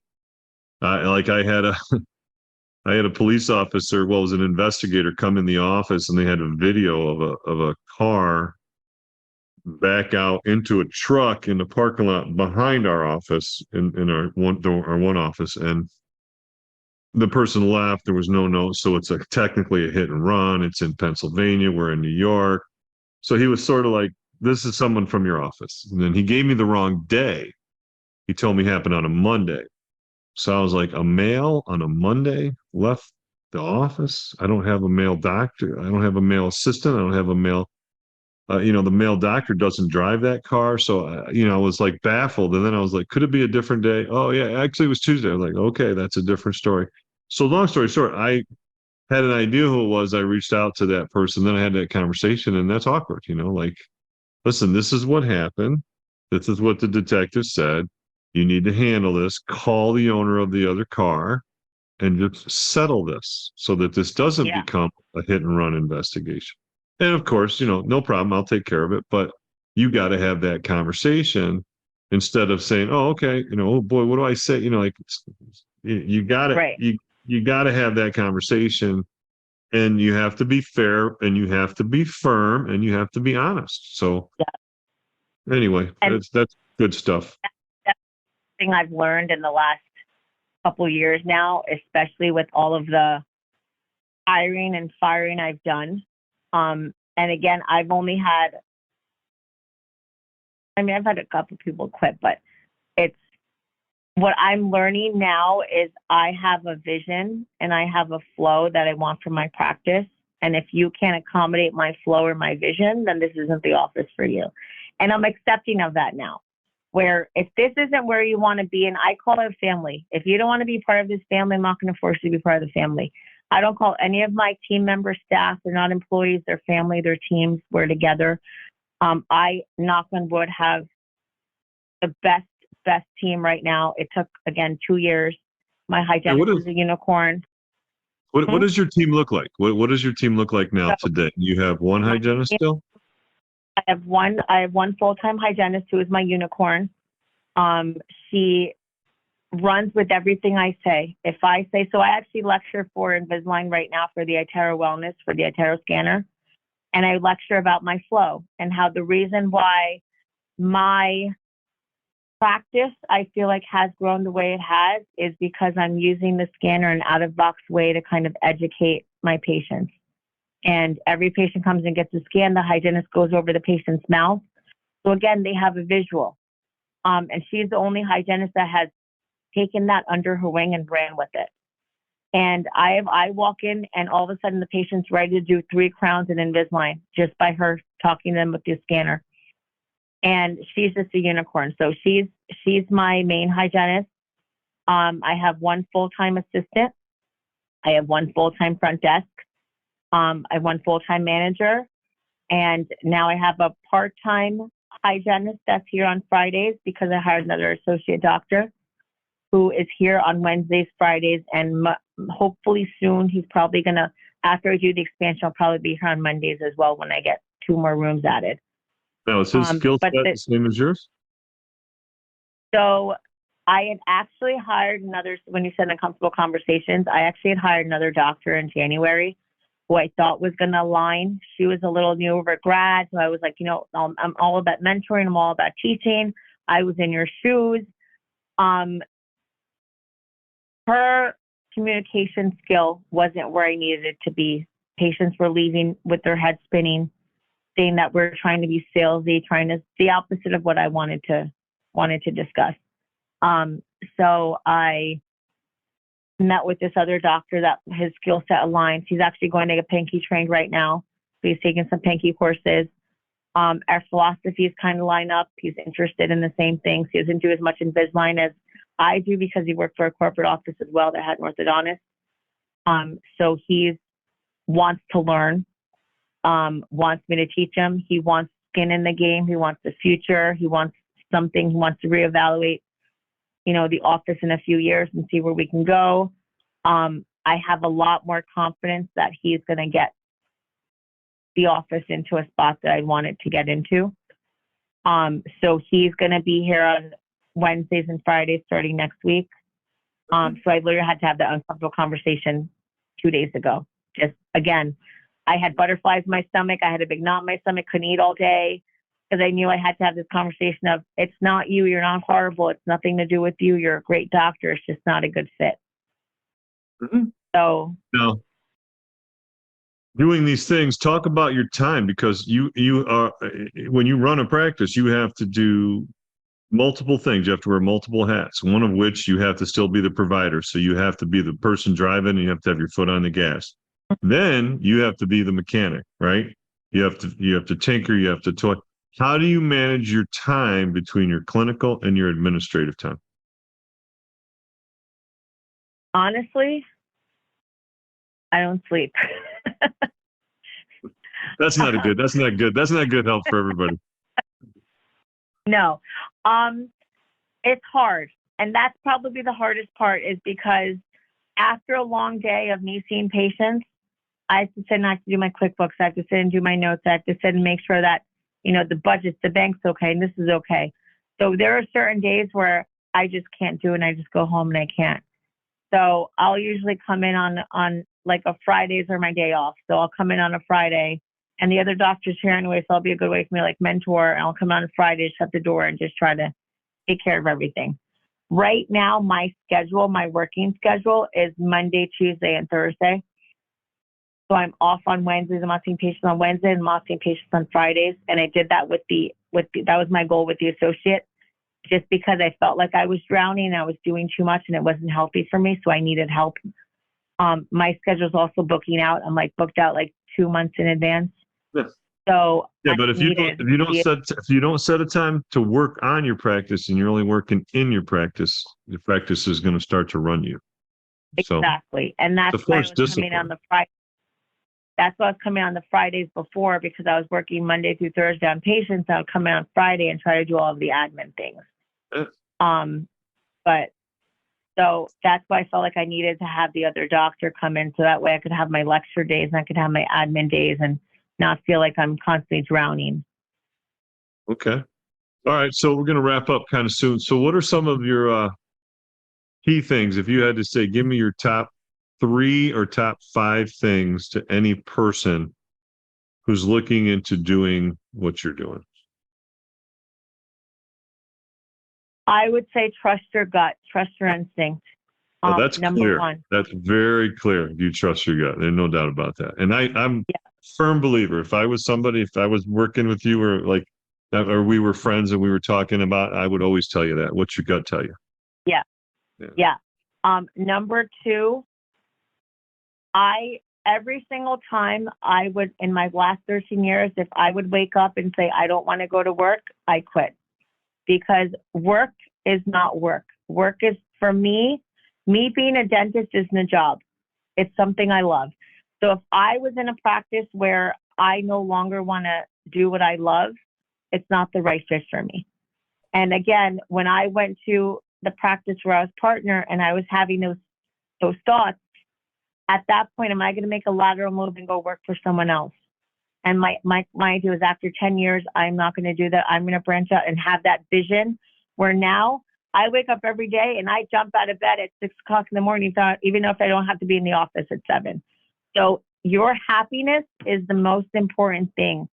I had a police officer, was an investigator, come in the office, and they had a video of a car back out into a truck in the parking lot behind our office in our one office, and the person left. There was no note, so it's technically a hit and run. It's in Pennsylvania. We're in New York, so he was sort of like, "This is someone from your office," and then he gave me the wrong day. He told me it happened on a Monday. So I was like, a male on a Monday left the office? I don't have a male doctor. I don't have a male assistant. I don't have a male, the male doctor doesn't drive that car. So, I was like baffled. And then I was like, could it be a different day? Oh, yeah, actually it was Tuesday. I was like, okay, that's a different story. So long story short, I had an idea who it was. I reached out to that person. Then I had that conversation, and that's awkward, like, listen, this is what happened. This is what the detective said. You need to handle this. Call the owner of the other car and just settle this so that this doesn't Yeah. become a hit and run investigation. And of course, no problem. I'll take care of it. But you got to have that conversation instead of saying, "Oh, okay, oh boy, what do I say?" Like you got to Right. you got to have that conversation, and you have to be fair, and you have to be firm, and you have to be honest. So anyway, And that's good stuff. that's the thing I've learned in the last couple years now, especially with all of the hiring and firing I've done. And again, I've had a couple people quit, but it's what I'm learning now is I have a vision and I have a flow that I want for my practice. And if you can't accommodate my flow or my vision, then this isn't the office for you. And I'm accepting of that now, where if this isn't where you want to be, and I call it family. If you don't want to be part of this family, I'm not going to force you to be part of the family. I don't call any of my team members staff. They're not employees. They're family. They're teams. We're together. I, knock on wood, have the best team right now. It took, again, 2 years. My hygienist is a unicorn. What does your team look like? What does your team look like now today? You have one hygienist still? I have one full-time hygienist who is my unicorn. She runs with everything I say. If I say so, I actually lecture for Invisalign right now for the iTero Wellness, for the iTero scanner. And I lecture about my flow and how the reason why my practice, I feel like, has grown the way it has is because I'm using the scanner in an out-of-box way to kind of educate my patients. And every patient comes and gets a scan. The hygienist goes over the patient's mouth. So again, they have a visual. And she's the only hygienist that has taken that under her wing and ran with it. And I walk in and all of a sudden the patient's ready to do 3 crowns in Invisalign just by her talking to them with the scanner. And she's just a unicorn. So she's my main hygienist. I have one full-time assistant. I have one full-time front desk. I have one full-time manager. And now I have a part-time hygienist that's here on Fridays because I hired another associate doctor who is here on Wednesdays, Fridays, and hopefully soon he's probably going to, after I do the expansion, I'll probably be here on Mondays as well when I get 2 more rooms added. Now, is his skill set the same as yours? So I had actually hired another, when you said uncomfortable conversations, I actually had hired another doctor in January who I thought was going to align. She was a little newer grad, so I was like, I'm all about mentoring. I'm all about teaching. I was in your shoes. Her communication skill wasn't where I needed it to be. Patients were leaving with their head spinning, saying that we're trying to be salesy, the opposite of what I wanted to discuss. So I met with this other doctor that his skill set aligns. He's actually going to get Pinky trained right now. So he's taking some Pinky courses. Our philosophies kind of line up. He's interested in the same things. He doesn't do as much Invisalign as I do because he worked for a corporate office as well that had an orthodontist. So he wants to learn, wants me to teach him. He wants skin in the game. He wants the future. He wants something. He wants to reevaluate, the office in a few years and see where we can go. I have a lot more confidence that he's going to get the office into a spot that I want it to get into. So he's going to be here on Wednesdays and Fridays starting next week. So I literally had to have that uncomfortable conversation 2 days ago. Just, again, I had butterflies in my stomach. I had a big knot in my stomach, couldn't eat all day because I knew I had to have this conversation of, it's not you, you're not horrible. It's nothing to do with you. You're a great doctor. It's just not a good fit. Mm-hmm. So now, doing these things, talk about your time, because you are, when you run a practice, you have to do multiple things. You have to wear multiple hats, one of which you have to still be the provider. So you have to be the person driving and you have to have your foot on the gas. Then you have to be the mechanic, right? You have to tinker, you have to toy. How do you manage your time between your clinical and your administrative time? Honestly, I don't sleep. That's not good help for everybody. No. It's hard. And that's probably the hardest part, is because after a long day of me seeing patients, I have to sit and I have to do my QuickBooks. I have to sit and do my notes. I have to sit and make sure that, the budget, the bank's okay, and this is okay. So there are certain days where I just can't do it, and I just go home and I can't. So I'll usually come in on like a Fridays are my day off. So I'll come in on a Friday, and the other doctor's here anyway, so I'll be a good way for me to like mentor, and I'll come on a Friday, shut the door, and just try to take care of everything. Right now, my working schedule is Monday, Tuesday, and Thursday. So I'm off on Wednesdays. I'm not seeing patients on Wednesdays. I'm not seeing patients on Fridays. And I did that that was my goal with the associate, just because I felt like I was drowning and I was doing too much and it wasn't healthy for me. So I needed help. My schedule is also booking out. I'm like booked out like 2 months in advance. Yeah. So yeah, but if you don't set a time to work on your practice and you're only working in your practice is going to start to run you. Exactly. And that's why I was coming on the Friday. That's why I was coming on the Fridays before, because I was working Monday through Thursday on patients. I would come in on Friday and try to do all of the admin things. But so that's why I felt like I needed to have the other doctor come in, so that way I could have my lecture days and I could have my admin days and not feel like I'm constantly drowning. Okay. All right. So we're going to wrap up kind of soon. So what are some of your key things? If you had to say, give me your top 3 or top 5 things to any person who's looking into doing what you're doing. I would say trust your gut, trust your instinct. That's number clear. 1. That's very clear. You trust your gut. There's no doubt about that. And I'm a firm believer. If I was working with you or we were friends and we were talking about, I would always tell you that. What's your gut tell you? Yeah. Number 2, every single time I would, in my last 13 years, if I would wake up and say, I don't want to go to work, I quit. Because work is not work. Work is, for me being a dentist isn't a job. It's something I love. So if I was in a practice where I no longer want to do what I love, it's not the right fit for me. And again, when I went to the practice where I was partner and I was having those thoughts, at that point, am I going to make a lateral move and go work for someone else? And my idea was, after 10 years, I'm not going to do that. I'm going to branch out and have that vision where now I wake up every day and I jump out of bed at 6 o'clock in the morning, even if I don't have to be in the office at 7. So your happiness is the most important thing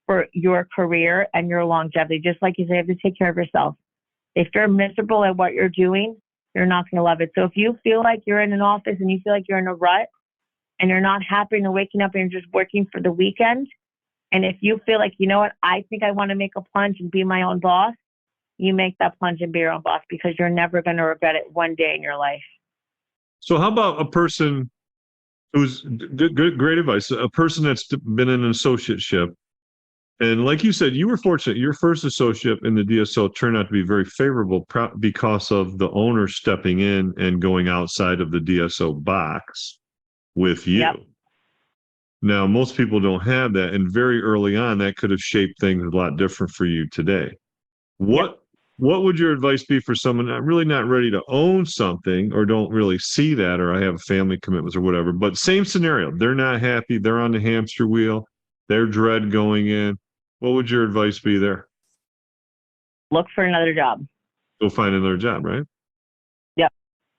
for your career and your longevity. Just like you say, you have to take care of yourself. If you're miserable at what you're doing, you're not going to love it. So if you feel like you're in an office and you feel like you're in a rut and you're not happy and you're waking up and you're just working for the weekend, and if you feel like, you know what, I think I want to make a plunge and be my own boss, you make that plunge and be your own boss, because you're never going to regret it one day in your life. So how about a person who's great advice, a person that's been in an associateship, and like you said, you were fortunate. Your first associate in the DSO turned out to be very favorable because of the owner stepping in and going outside of the DSO box with you. Yep. Now, most people don't have that, and very early on, that could have shaped things a lot different for you today. What would your advice be for someone really not ready to own something, or don't really see that, or I have family commitments or whatever, but same scenario, they're not happy, they're on the hamster wheel, they're dread going in. What would your advice be there? Look for another job. Go find another job, right? Yep.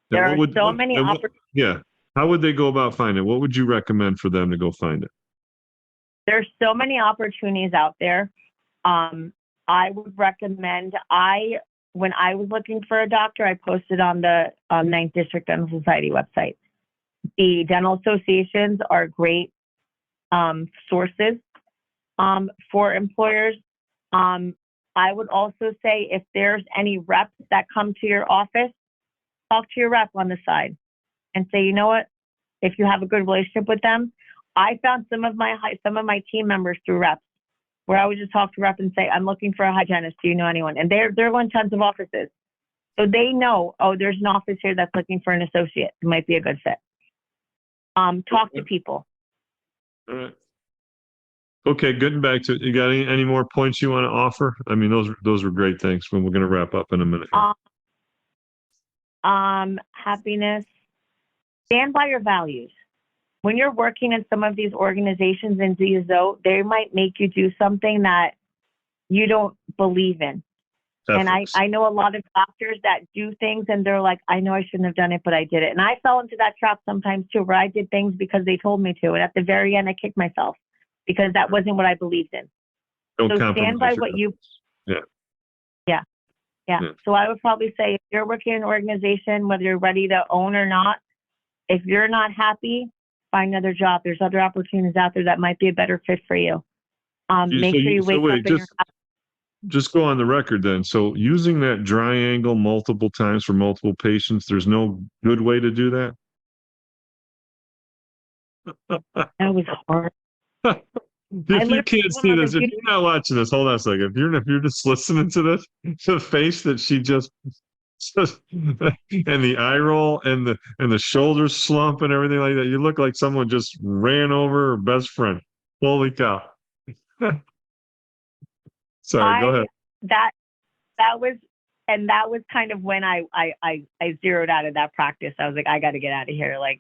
There are so many opportunities. Yeah. How would they go about finding it? What would you recommend for them to go find it? There's so many opportunities out there. I would recommend, when I was looking for a doctor, I posted on the 9th District Dental Society website. The dental associations are great sources for employers. I would also say, if there's any reps that come to your office, talk to your rep on the side and say, you know what, if you have a good relationship with them. I found some of my team members through reps, where I would just talk to rep and say, I'm looking for a hygienist. Do you know anyone? And they're going tons of offices. So they know, oh, there's an office here that's looking for an associate. It might be a good fit. Talk to people. All right. Okay, getting back to it. You got any more points you want to offer? I mean, those were great things. When we're going to wrap up in a minute. Happiness. Stand by your values. When you're working in some of these organizations in DSO, they might make you do something that you don't believe in. And I know a lot of doctors that do things and they're like, I know I shouldn't have done it, but I did it. And I fell into that trap sometimes too, where I did things because they told me to. And at the very end, I kicked myself because that wasn't what I believed in. Don't so stand by what you. Yeah. Yeah. Yeah. So I would probably say if you're working in an organization, whether you're ready to own or not, if you're not happy, find another job. There's other opportunities out there that might be a better fit for you. Make sure you wake up and you're happy. Just go on the record then. So using that triangle multiple times for multiple patients, there's no good way to do that? That was hard. If you can't see this, if you're not watching this, hold on a second. If you're just listening to this, the face that she just and the eye roll and the shoulders slump and everything like that, you look like someone just ran over her best friend. Holy cow. Sorry, go ahead. That was kind of when I zeroed out of that practice. I was like, I got to get out of here. Like,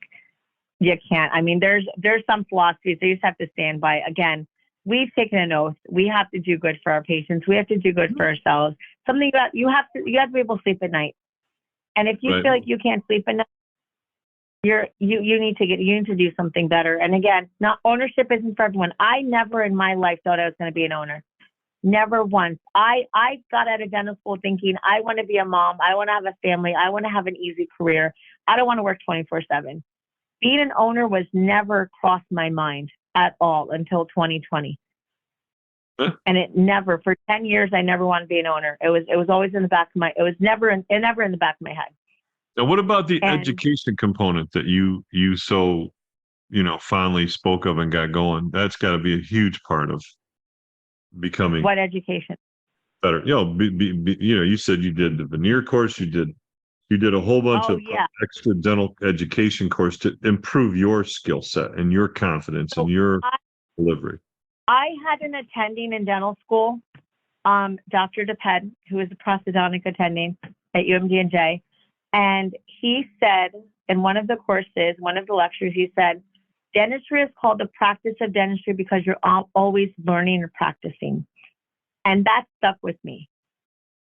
you can't. I mean, there's some philosophies that you just have to stand by. Again, we've taken an oath. We have to do good for our patients. We have to do good for ourselves. Something that you have to be able to sleep at night. And if you feel like you can't sleep at night, you need to do something better. And again, not ownership isn't for everyone. I never in my life thought I was going to be an owner. Never once. I got out of dental school thinking I want to be a mom. I want to have a family. I want to have an easy career. I don't want to work 24/7. Being an owner was never crossed my mind at all until 2020. And it never, for 10 years, I never wanted to be an owner. It was always in the back of it was never in the back of my head. Now, what about the education component that you so, fondly spoke of and got going? That's got to be a huge part of becoming. What education? Better. You said you did the veneer course. You did a whole bunch of extra dental education course to improve your skill set and your confidence and your delivery. I had an attending in dental school, Dr. DePed, who is a prosthodontic attending at UMD&J. And he said in one of the courses, one of the lectures, he said, dentistry is called the practice of dentistry because you're always learning or practicing. And that stuck with me.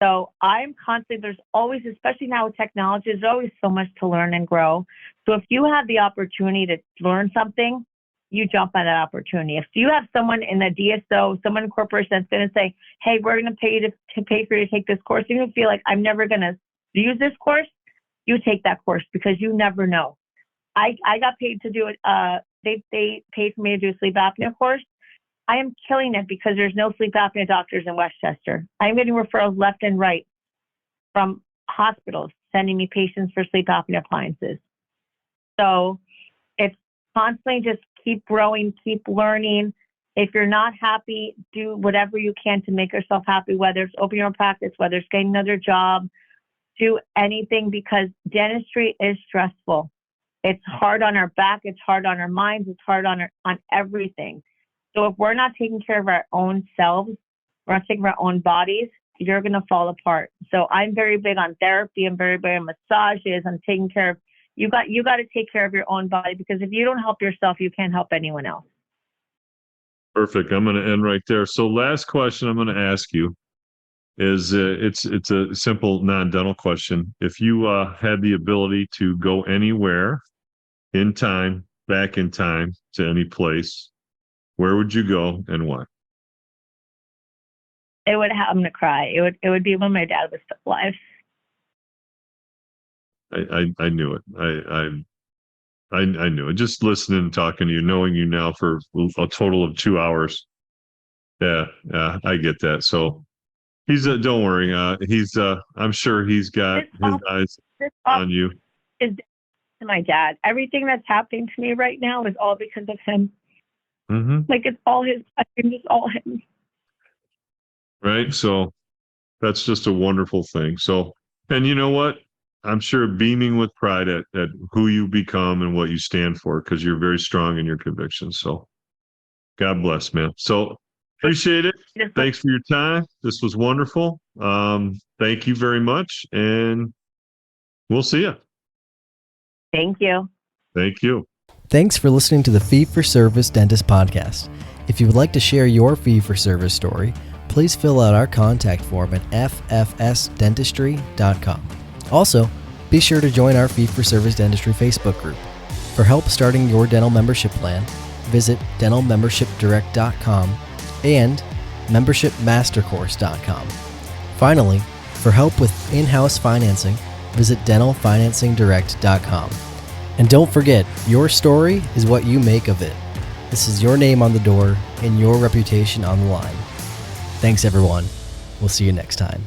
So I'm constantly, there's always, especially now with technology, there's always so much to learn and grow. So if you have the opportunity to learn something, you jump on that opportunity. If you have someone in the DSO, someone in corporation that's going to say, hey, we're going to pay you to pay for you to take this course, you don't feel like I'm never going to use this course, you take that course because you never know. I got paid to do it. They paid for me to do a sleep apnea course. I am killing it because there's no sleep apnea doctors in Westchester. I'm getting referrals left and right from hospitals sending me patients for sleep apnea appliances. So it's constantly just keep growing, keep learning. If you're not happy, do whatever you can to make yourself happy, whether it's open your own practice, whether it's getting another job, do anything because dentistry is stressful. It's hard on our back. It's hard on our minds. It's hard on everything. So if we're not taking care of our own selves, we're not taking care of our own bodies, you're going to fall apart. So I'm very big on therapy. I'm very big on massages. I'm taking care of, you got to take care of your own body because if you don't help yourself, you can't help anyone else. Perfect. I'm going to end right there. So last question I'm going to ask you is it's a simple non-dental question. If you had the ability to go anywhere in time, back in time to any place, where would you go and why? I'm going to cry. It would be when my dad was still alive. I knew it. I knew it. Just listening and talking to you, knowing you now for a total of 2 hours. Yeah, I get that. So he's don't worry. I'm sure he's got his eyes on you. Is to my dad. Everything that's happening to me right now is all because of him. Mm-hmm. Like it's all his blessings, it's all him. Right. So that's just a wonderful thing. So, and you know what? I'm sure beaming with pride at who you become and what you stand for, because you're very strong in your convictions. So God bless, man. So appreciate it. Thanks for your time. This was wonderful. Thank you very much. And We'll see you. Thank you. Thank you. Thanks for listening to the Fee for Service Dentist Podcast. If you would like to share your fee for service story, please fill out our contact form at ffsdentistry.com. Also, be sure to join our Fee for Service Dentistry Facebook group. For help starting your dental membership plan, visit dentalmembershipdirect.com and membershipmastercourse.com. Finally, for help with in-house financing, visit dentalfinancingdirect.com. And don't forget, your story is what you make of it. This is your name on the door and your reputation on the line. Thanks, everyone. We'll see you next time.